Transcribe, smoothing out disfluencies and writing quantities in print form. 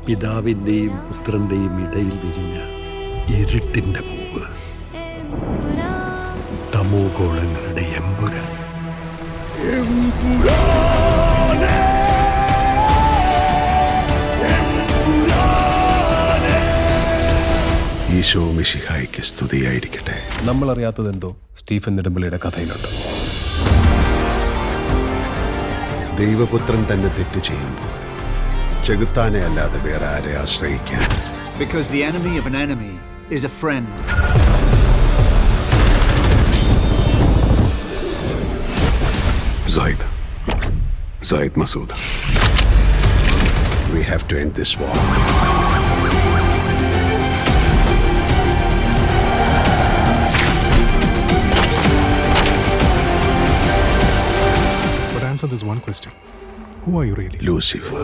പിതാവിൻ്റെയും പുത്രൻ്റെയും ഇടയിൽ വിരിഞ്ഞ ഇരുട്ടിൻ്റെ പൂവ്, തമോഗോളങ്ങളുടെ എമ്പുരാൻ. ഈശോ മിശിഹായ്ക്ക് സ്തുതിയായിരിക്കട്ടെ. നമ്മൾ അറിയാത്തതെന്തോ സ്റ്റീഫൻ നെടുമ്പള്ളിയുടെ കഥയിലുണ്ട്. ദൈവപുത്രൻ തന്നെ തെറ്റ് ചെയ്യുമ്പോൾ ചെകുത്താനെ അല്ലാതെ വേറെ ആരെ ആശ്രയിക്കാൻ? Because the enemy of an enemy is a friend. Zaid Masood. We have to end this war. But answer this one question. Who are you really? Lucifer.